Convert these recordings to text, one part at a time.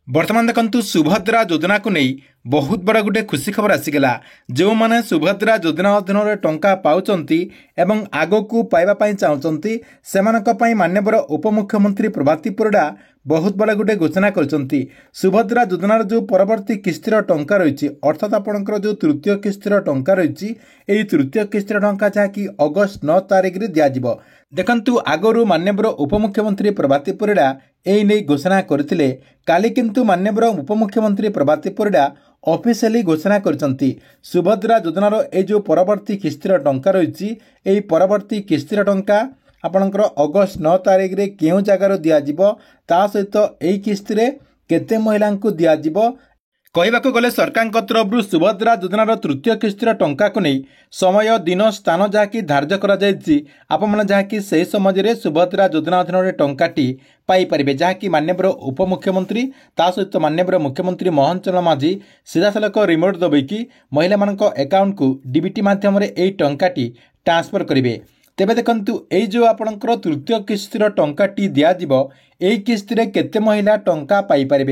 बर्तमान देखु सुभद्रा योजना को नहीं बहुत बड़ा गोटे खुशी खबर आसीगला। जो मैंने सुभद्रा योजना अधीन टंका पाउचंती एवं आगकू पाइबा चाहते से माननीय उपमुख्यमंत्री प्रभाती परिडा बहुत बड़ा गोटे घोषणा करछंती। सुभद्रा योजनार जो परवर्ती किस्तिर टंका रही अर्थात आपणकर जो तृतीय किस्तिर टंका रही यही तृतीय किस्तिर टंका जहाँकि अगस्त 9 तारिख में दिज्व। देखंतु आगरू माननीय उपमुख्यमंत्री प्रभाती परिडा यही नहीं घोषणा करथिले। काली किंतु माननीय उपमुख्यमंत्री प्रभाती परिडा ऑफिशियली घोषणा करछंती सुभद्रा योजनार ए जो परवर्ती किस्तिर टंका रही यही परवर्ती किस्तिर टंका आपणकर अगस्त 9 तारिख रे केउ जगार दिज्व ता सहित यही किस्ती केते महिला दिज्व। कहवाक गले सरकार तरफ सुभद्रा योजनार तृतीय किस्तिर टंका को नहीं समय दिन स्थान जहाँकि धार्य कर से समय सुभद्रा योजना अधीन टंकाटी पाइपर जहाँकि माननीय उपमुख्यमंत्री ता सहित माननीय मुख्यमंत्री मोहन चरण माझी सीधासलख रिमोट दबाई महिला अकाउंट को डीबीटी माध्यम यही टंकाटी ट्रांसफर करेंगे। तेबे देखंतु एई जो आपणकर तृतीय किस्तिर टंकाटी दिज्व यही किस्ती केते महिला टंका पाइपर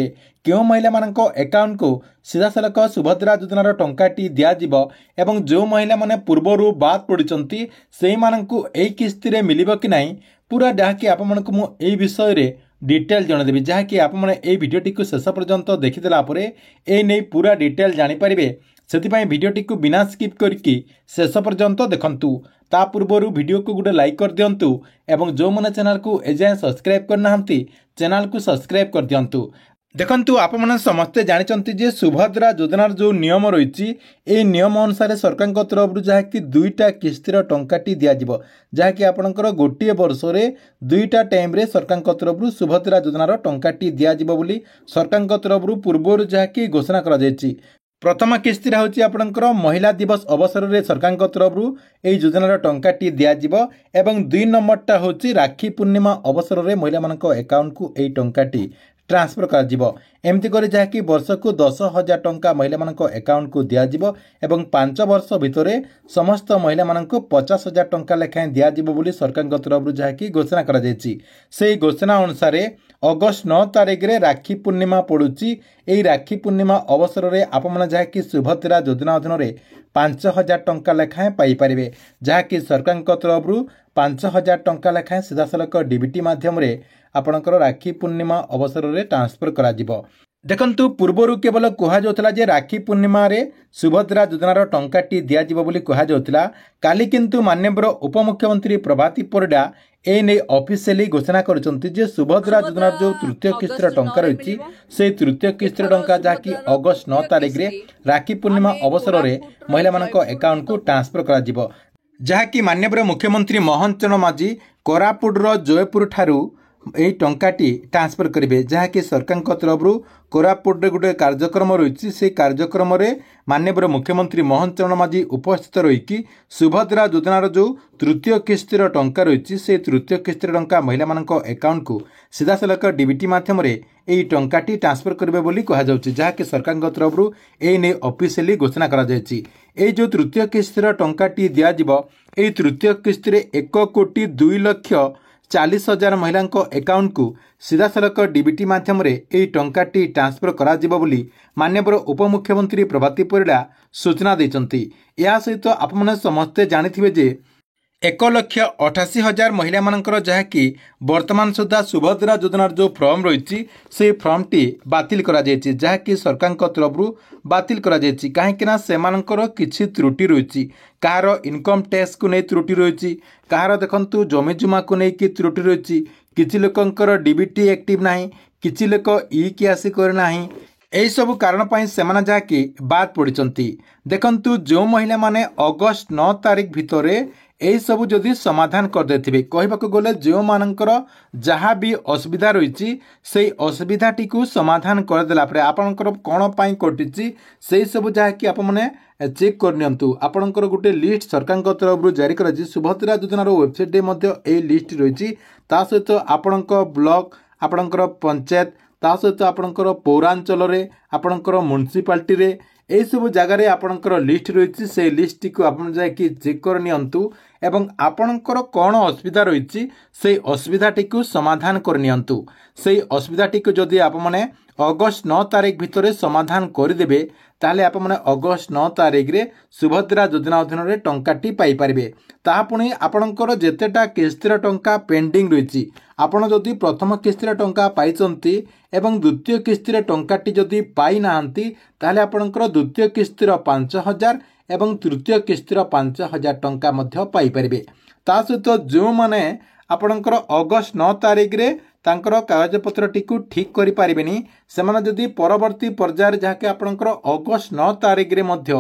क्यों महिला अकाउंट को सीधासलख सुभद्रा योजनार टंकाटी दिज्व एवं जो महिला माने पूर्वर बाद पड़ती से यही किस्ती मिलिबो कि नहीं पूरा जहाँकि आपको मुझे विषय में डिटेल जनदेवी जहाँकि आपने भिडियोटी को शेष पर्यंत देखीदेला नहीं पूरा डिटेल जानीपारे से भिडियोटी को बिना स्किप करके शेष पर्यंत देखंतु। ता पूर्व वीडियो को गोटे लाइक कर दिंतु एवं जो मैंने चैनल को एजाएं सब्सक्राइब करना चैनल को सब्सक्राइब कर दिंतु। देखंतु आप मैंने समस्ते जानते जे सुभद्रा योजनार जो नियम रही नियम अनुसार सरकार तरफ जहाँकि दुईटा किस्तिर टंकाटी दिज्व जहाँकि आपणकर गोटे वर्ष में दुईटा टाइम रे सरकार तरफ सुभद्रा योजनार टंकाटी दिज्व बोली सरकार तरफ पूर्व जहाँकि घोषणा कर। प्रथम किस्ती हूँ आपणकर महिला दिवस अवसर में सरकार तरफ यही योजनार टंकाटी दिज्व एवं 2 नंबरटा हूँ राखी पूर्णिमा अवसर में महिला अकाउंट को यही टंकाटी ट्रांसफर करमती कर जहाँकि वर्ष को 10,000 टंका महिला अकाउंट को दिज्व एवं 5 वर्ष भितर समस्त महिला 50,000 टंका लेखाएं दिज्व बोली सरकार तरफ जहाँकि घोषणा कर घोषणा अनुसार अगस्त 9 तारिख में राखी पूर्णिमा पड़ुची। यही राखी पूर्णिमा अवसर में आपने जहाँकि सुभद्रा योजना अधीन 5,000 टंका लेखाएं पाइपर जहाँकि सरकार तरफ 5,000 टंका लेखाएं सीधासलख डीबीटी माध्यम आपणकर राखी पूर्णिमा अवसर में ट्रांसफर करा जिवो। देखंतु पूर्वर केवल कहुला जे राखी पूर्णिमा रे सुभद्रा योजनार टंकाटी दिज्व बोली कहुला। काली किंतु माननीय उपमुख्यमंत्री प्रभाती परिडा ए नहीं ऑफिशियली घोषणा कर सुभद्रा योजनार जो तृतीय किस्तिर टंका रही से तृतीय किस्तिर टंका जहाँकि अगस्त 9 तारिख में राखी पूर्णिमा अवसर में महिला अकाउंट को ट्रांसफर कर जहाँकि माननीय मुख्यमंत्री मोहन चरण माझी कोरापुटर जयपुर ठारू यही टंकाटी ट्रांसफर करेंगे जहाँकि सरकार तरफ कोरापुट गोटे कार्यक्रम रही से कार्यक्रम में माननीय मुख्यमंत्री मोहन चरण माझी उपस्थित रही सुभद्रा योजनार जो तृतीय किस्तिर टंका रही से तृतीय किस्तिर टंका महिला अकाउंट को सीधासलख डीबीटी माध्यम यही टंकाटी ट्रांसफर करेंगे बोली कहुच्छे जहाँकि सरकार तरफ यही नहीं ऑफिशियली घोषणा कर जो तृतीय किस्तिर टंकाटी दिज्व यही तृतीय किस्ती 1,02,40,000 महिला अकाउंट को सीधासलख डीबीटी माध्यम यही टंकाटी ट्रांसफर करा जिवो बोली माननीय उपमुख्यमंत्री प्रभाती परिडा सूचना देइचंती। या सहित आपमने समस्ते जानिथिबे जे 1,88,000 महिला मानकर जहाँकि वर्तमान सुधा सुभद्रा योजनार जो फॉर्म रही से फॉर्मटी बातिल करा जायछि जहाँकि सरकार तरफ बातिल करा जायछि कहीं सेमानकर किछि त्रुटि रही कहार इनकम टैक्स को नहीं त्रुटि रही कहार देखंतु जमी जुमा को नहीं कि त्रुटि रही किछि लोकंकर डीबीटी एक्टिव नाही किछि लोक ई कियासी करना यही सब कारण पर से जहाँकि बाद पड़ती। देखंतु जो महिला माने अगस्त 9 तारिख भितर यही सब जदि समाधान कर देथिबे कहबाक गले जो मानकर जहाँ भी असुविधा रही से असुविधाटी को समाधान करदेला परे आपनकर कौन पाई कटिची से सब जहाँकि आपने चेक करनियंतु आपनकर गोटे लिस्ट सरकार तरफ जारी कर सुभद्रा योजनार वेबसाइट में लिस्ट रही सहित आपणक ब्लॉक आपणकर पंचायत ता सहित आपणकर पौरांचल रे आपणकर म्युनिसिपालिटी रे यही सब जगार आपणकर लिस्ट रही से लिस्ट को आप चेक करनियंतु एवं आपणकर कौन असुविधा रही से असुविधाटी को समाधान करनियंतु से असुविधाटी को जदि आपने ଅଗଷ୍ଟ 9 ତାରିଖ ଭିତରେ ସମାଧାନ କରିଦେବେ ତାହେଲେ ଆପଣମାନେ ଅଗଷ୍ଟ 9 ତାରିଖରେ ସୁଭଦ୍ରା ଯୋଜନା ଅଧୀନରେ ଟଙ୍କାଟି ପାଇପାରିବେ। ତାହା ପୁଣି ଆପଣଙ୍କର ଯେତେଟା କିସ୍ତିର ଟଙ୍କା ପେଣ୍ଡିଂ ରହିଛି, ଆପଣ ଯଦି ପ୍ରଥମ କିସ୍ତିର ଟଙ୍କା ପାଇଛନ୍ତି ଏବଂ ଦ୍ୱିତୀୟ କିସ୍ତିର ଟଙ୍କାଟି ଯଦି ପାଇନାହାନ୍ତି ତାହେଲେ ଆପଣଙ୍କର ଦ୍ୱିତୀୟ କିସ୍ତିର 5,000 ଏବଂ ତୃତୀୟ କିସ୍ତିର 5,000 ଟଙ୍କା ମଧ୍ୟ ପାଇପାରିବେ। ତା ସହିତ ଯେଉଁମାନେ ଆପଣଙ୍କର ଅଗଷ୍ଟ 9 ତାରିଖରେ ତାଙ୍କର କାଗଜପତ୍ରଟିକୁ ଠିକ୍ କରିପାରିବେନି, ସେମାନେ ଯଦି ପରବର୍ତ୍ତୀ ପର୍ଯ୍ୟାୟରେ ଯାହାକି ଆପଣଙ୍କର ଅଗଷ୍ଟ 9 ତାରିଖରେ ମଧ୍ୟ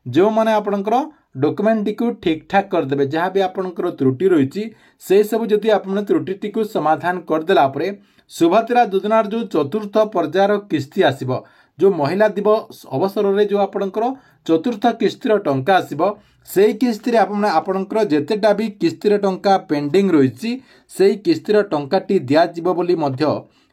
ଯେଉଁମାନେ ଆପଣଙ୍କର ଡକୁମେଣ୍ଟଟିକୁ ଠିକ୍ ଠାକ୍ କରିଦେବେ, ଯାହା ବି ଆପଣଙ୍କର ତ୍ରୁଟି ରହିଛି ସେସବୁ ଯଦି ଆପଣ ତ୍ରୁଟିଟିକୁ ସମାଧାନ କରିଦେଲା ପରେ ସୁଭଦ୍ରା ଯୋଜନାର ଯେଉଁ ଚତୁର୍ଥ ପର୍ଯ୍ୟାୟର କିସ୍ତି ଆସିବ, ଯେଉଁ ମହିଳା ଦିବସ ଅବସରରେ ଯେଉଁ ଆପଣଙ୍କର ଚତୁର୍ଥ କିସ୍ତିର ଟଙ୍କା ଆସିବ, ସେଇ କିସ୍ତିରେ ଆପଣଙ୍କର ଯେତେଟା ବି କିସ୍ତିର ଟଙ୍କା ପେଣ୍ଡିଂ ରହିଛି ସେଇ କିସ୍ତିର ଟଙ୍କାଟି ଦିଆଯିବ ବୋଲି ମଧ୍ୟ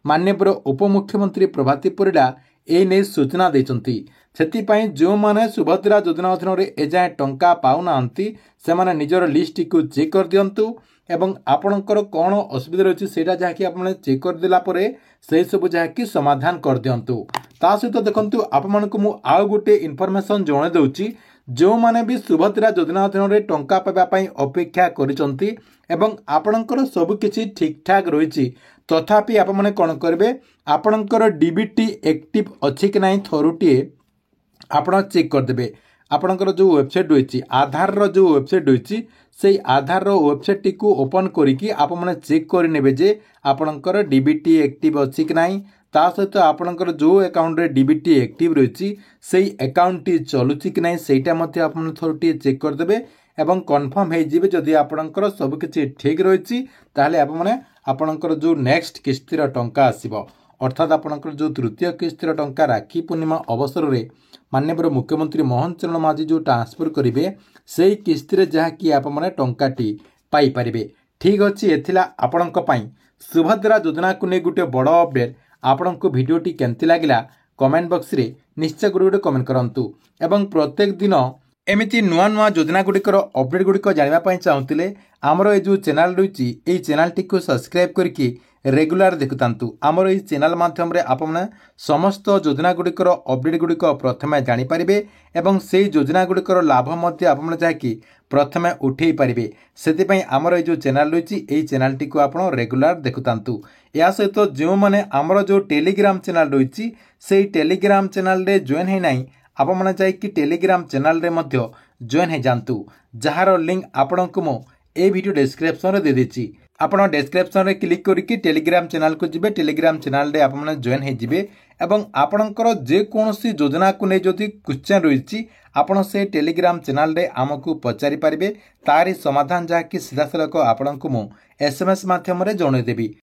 ମାନ୍ୟବର ଉପମୁଖ୍ୟମନ୍ତ୍ରୀ ପ୍ରଭାତୀ ପରିଡ଼ା ଏ ନେଇ ସୂଚନା ଦେଇଛନ୍ତି। ସେଥିପାଇଁ ଯେଉଁମାନେ ସୁଭଦ୍ରା ଯୋଜନା ଅଧୀନରେ ଏଯାଏଁ ଟଙ୍କା ପାଉନାହାନ୍ତି ସେମାନେ ନିଜର ଲିଷ୍ଟଟିକୁ ଚେକ୍ କରିଦିଅନ୍ତୁ ଏବଂ ଆପଣଙ୍କର କ'ଣ ଅସୁବିଧା ରହିଛି ସେଇଟା ଯାହାକି ଆପଣ ଚେକ୍ କରିଦେଲା ପରେ ସେହିସବୁ ଯାହାକି ସମାଧାନ କରିଦିଅନ୍ତୁ। ତା ସହିତ ଦେଖନ୍ତୁ ଆପଣମାନଙ୍କୁ ମୁଁ ଆଉ ଗୋଟିଏ ଇନଫର୍ମେସନ୍ ଜଣାଇ ଦେଉଛି, ଯେଉଁମାନେ ବି ସୁଭଦ୍ରା ଯୋଜନା ଅଧୀନରେ ଟଙ୍କା ପାଇବା ପାଇଁ ଅପେକ୍ଷା କରିଛନ୍ତି ଏବଂ ଆପଣଙ୍କର ସବୁକିଛି ଠିକ୍ଠାକ୍ ରହିଛି, ତଥାପି ଆପଣମାନେ କ'ଣ କରିବେ, ଆପଣଙ୍କର DBT ଆକ୍ଟିଭ୍ ଅଛି କି ନାହିଁ ଥରୁଟିଏ ଆପଣ ଚେକ୍ କରିଦେବେ। ଆପଣଙ୍କର ଯେଉଁ ୱେବସାଇଟ୍ ରହିଛି, ଆଧାରର ଯେଉଁ ୱେବସାଇଟ୍ ରହିଛି, ସେଇ ଆଧାରର ୱେବସାଇଟ୍ଟିକୁ ଓପନ୍ କରିକି ଆପଣମାନେ ଚେକ୍ କରିନେବେ ଯେ ଆପଣଙ୍କର DBT ଆକ୍ଟିଭ୍ ଅଛି କି ନାହିଁ। ତା ସହିତ ଆପଣଙ୍କର ଯେଉଁ ଆକାଉଣ୍ଟରେ DBT ଆକ୍ଟିଭ୍ ରହିଛି ସେଇ ଆକାଉଣ୍ଟଟି ଚଲୁଛି କି ନାହିଁ ସେଇଟା ମଧ୍ୟ ଆପଣ ଥରୁଟିଏ ଚେକ୍ କରିଦେବେ ଏବଂ କନଫର୍ମ ହେଇଯିବେ। ଯଦି ଆପଣଙ୍କର ସବୁକିଛି ଠିକ୍ ରହିଛି ତାହେଲେ ଆପଣମାନେ ଆପଣଙ୍କର ଯେଉଁ ନେକ୍ସଟ କିସ୍ତିର ଟଙ୍କା ଆସିବ, ଅର୍ଥାତ୍ ଆପଣଙ୍କର ଯେଉଁ ତୃତୀୟ କିସ୍ତିର ଟଙ୍କା ରାକ୍ଷୀ ପୂର୍ଣ୍ଣିମା ଅବସରରେ ମାନ୍ୟବର ମୁଖ୍ୟମନ୍ତ୍ରୀ ମୋହନ ଚରଣ ମାଝୀ ଯେଉଁ ଟ୍ରାନ୍ସଫର କରିବେ ସେଇ କିସ୍ତିରେ ଯାହାକି ଆପଣମାନେ ଟଙ୍କାଟି ପାଇପାରିବେ। ଠିକ୍ ଅଛି, ଏଥିଲା ଆପଣଙ୍କ ପାଇଁ ସୁଭଦ୍ରା ଯୋଜନାକୁ ନେଇ ଗୋଟିଏ ବଡ଼ ଅପଡେଟ୍। ଆପଣଙ୍କୁ ଭିଡ଼ିଓଟି କେମିତି ଲାଗିଲା କମେଣ୍ଟ ବକ୍ସରେ ନିଶ୍ଚୟ ଗୋଟେ କମେଣ୍ଟ କରନ୍ତୁ ଏବଂ ପ୍ରତ୍ୟେକ ଦିନ ଏମିତି ନୂଆ ନୂଆ ଯୋଜନା ଗୁଡ଼ିକର ଅପଡେଟ୍ ଗୁଡ଼ିକ ଜାଣିବା ପାଇଁ ଚାହୁଁଥିଲେ ଆମର এই ଯେଉଁ ଚ୍ୟାନେଲ୍ ରହିଛି এই ଚ୍ୟାନେଲ୍ଟିକୁ ସବସ୍କ୍ରାଇବ୍ କରିକି ରେଗୁଲାର ଦେଖୁଥାନ୍ତୁ। ଆମର এই ଚ୍ୟାନେଲ୍ ମାଧ୍ୟମରେ ଆପଣମାନେ ସମସ୍ତ ଯୋଜନା ଗୁଡ଼ିକର ଅପଡେଟ୍ ଗୁଡ଼ିକ ପ୍ରଥମେ ଜାଣିପାରିବେ ଏବଂ ସେହି ଯୋଜନା ଗୁଡ଼ିକର ଲାଭ ମଧ୍ୟ ଆପଣମାନେ ଯାହାକି ପ୍ରଥମେ ଉଠାଇ ପାରିବେ। ସେଥିପାଇଁ ଆମର এই ଯେଉଁ ଚ୍ୟାନେଲ୍ ରହିଛି এই ଚ୍ୟାନେଲ୍ଟିକୁ ଆପଣ ରେଗୁଲାର ଦେଖୁଥାନ୍ତୁ। ଏହା ସହିତ ଯେଉଁମାନେ ଆମର ଯେଉଁ ଟେଲିଗ୍ରାମ ଚ୍ୟାନେଲ୍ ରହିଛି ସେଇ ଟେଲିଗ୍ରାମ ଚ୍ୟାନେଲ୍ରେ ଜଏନ୍ ହେଇନାହିଁ, ଆପଣମାନେ ଯାଇକି ଟେଲିଗ୍ରାମ ଚ୍ୟାନେଲ୍ରେ ମଧ୍ୟ ଜଏନ୍ ହେଇଯାଆନ୍ତୁ, ଯାହାର ଲିଙ୍କ୍ ଆପଣଙ୍କୁ ମୁଁ এই ভিডিও ডেসক্রিপশনে ଦେଇଦେଇଛି। ଆପଣ ଡେସ୍କ୍ରିପସନରେ କ୍ଲିକ୍ କରିକି ଟେଲିଗ୍ରାମ ଚ୍ୟାନେଲକୁ ଯିବେ, ଟେଲିଗ୍ରାମ ଚ୍ୟାନେଲରେ ଆପଣମାନେ ଜଏନ୍ ହେଇଯିବେ ଏବଂ ଆପଣଙ୍କର ଯେକୌଣସି ଯୋଜନାକୁ ନେଇ ଯଦି କ୍ୱେଶ୍ଚନ୍ ରହିଛି ଆପଣ ସେ ଟେଲିଗ୍ରାମ ଚ୍ୟାନେଲରେ ଆମକୁ ପଚାରିପାରିବେ। ତାରି ସମାଧାନ ଯାହାକି ସିଧାସଳଖ ଆପଣଙ୍କୁ ମୁଁ SMS ମାଧ୍ୟମରେ ଜଣାଇଦେବି।